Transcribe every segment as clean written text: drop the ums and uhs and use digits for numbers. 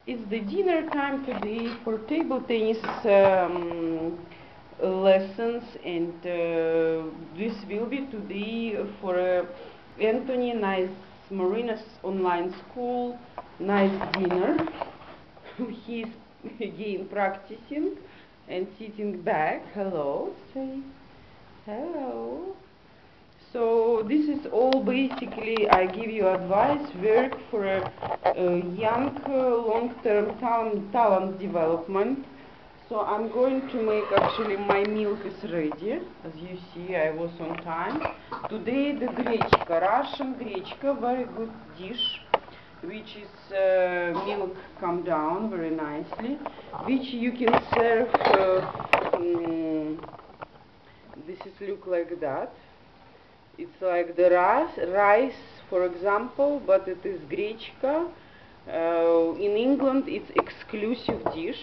It's the dinner time today for table tennis lessons, and this will be today for Anthony. Nice Marina's online school, nice dinner. He's again practicing and sitting back. Hello, say hello. So this is all basically, I give you advice, work for a young long-term talent development. So I'm going to make, actually my milk is ready. As you see, I was on time. Today the grechka, Russian grechka, very good dish, which is milk come down very nicely, which you can serve, this is look like that. It's like the rice, for example, but it is grechka. In England, it's exclusive dish,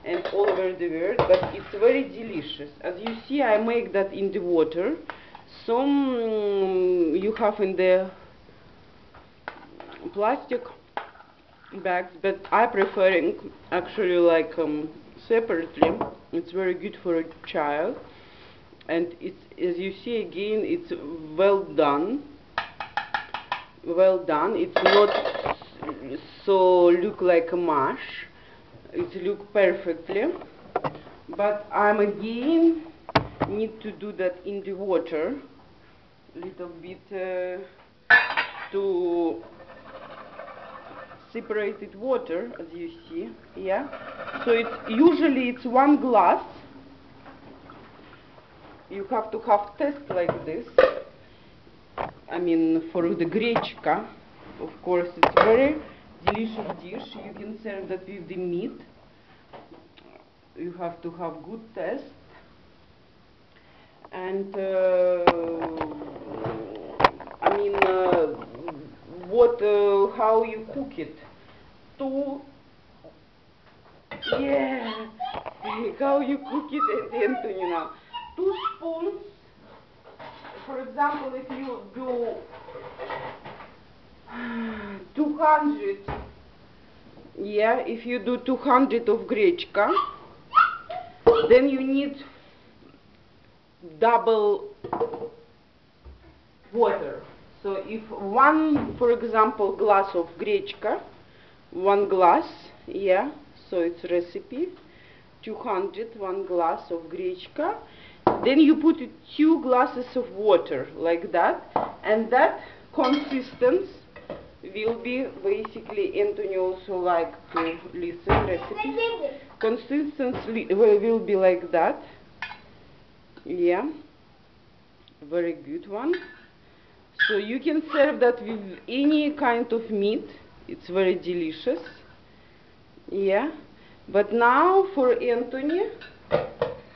and all over the world, but it's very delicious. As you see, I make that in the water. Some you have in the plastic bags, but I preferring actually like separately. It's very good for a child. And it's, as you see again, it's well done. Well done. It's not so look like a mash. It look perfectly. But I'm again need to do that in the water, little bit to separated water, as you see. Yeah. So it's usually it's 1 glass. You have to have test like this. I mean, for the grechka, of course, it's very delicious dish. You can serve that with the meat. You have to have good test. And I mean, how you cook it? Yeah, how you cook it, Anthony, now? 2 spoons. For example, if you do 200, yeah, if you do 200 of grechka, then you need double water. So if 1, for example, glass of grechka, 1 glass, yeah, so it's recipe, 200, 1 glass of grechka, then you put 2 glasses of water, like that, and that consistency will be basically, Anthony also like to listen recipes, consistency will be like that, yeah, very good one. So you can serve that with any kind of meat, it's very delicious, yeah. But now for Anthony,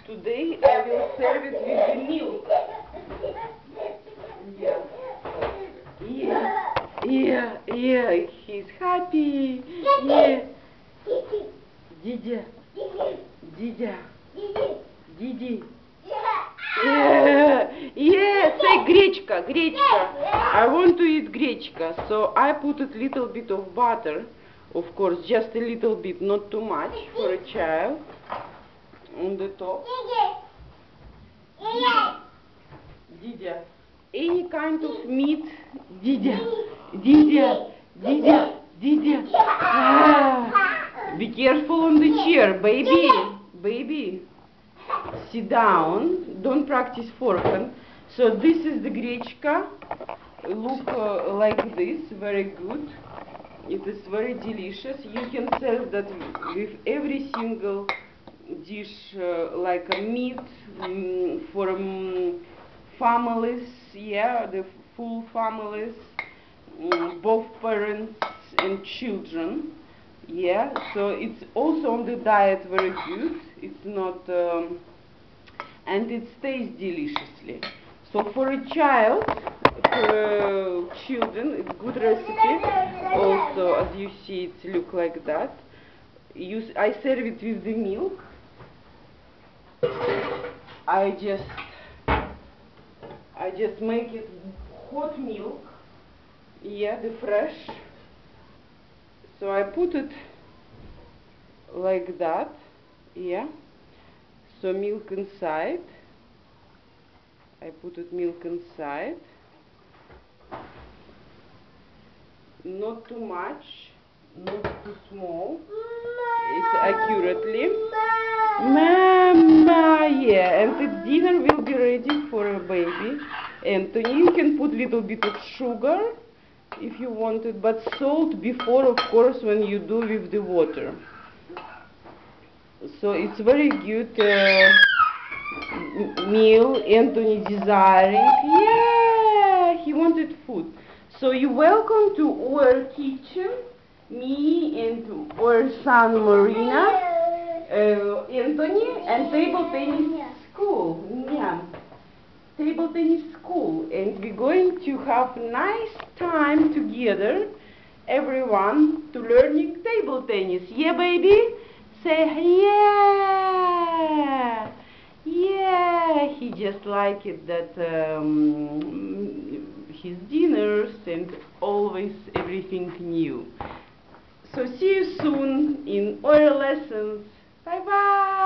today I will serve it with the milk. Yeah. Yeah. Yeah. Yeah. He's happy. Yeah. Didya. Didya. Didi. Yeah. Yeah. Say grechka. Grechka. I want to eat grechka. So I put a little bit of butter. Of course, just a little bit, not too much for a child. On the top. Didya. Any kind of meat. Didya. Didya. Didya. Didya. Ah. Be careful on the chair, baby. Baby. Sit down. Don't practice forehand. So this is the grechka. Look like this. Very good. It is very delicious. You can serve that with every single dish, like a meat for families, yeah, the full families, both parents and children, yeah. So it's also on the diet very good. It's not, and it stays deliciously. So for a child, for children, it's good recipe. Also, as you see, it look like that. I serve it with the milk. I just make it hot milk, yeah, the fresh. So I put it like that. Yeah. So milk inside. I put it milk inside. Not too much, not too small. It's accurately. Mama, yeah, and the dinner will be ready for a baby. Anthony, you can put little bit of sugar if you want it, but salt before, of course, when you do with the water. So it's very good meal. Anthony desiring. Yeah, he wanted food. So you're welcome to our kitchen. Me and our son Marina, Anthony, and table tennis school. Yeah, table tennis school, and we're going to have nice time together, everyone, to learning table tennis. Yeah, baby. Say yeah. Yeah, he just liked it that his dinners and always everything new. So see you soon in our lessons. Bye bye.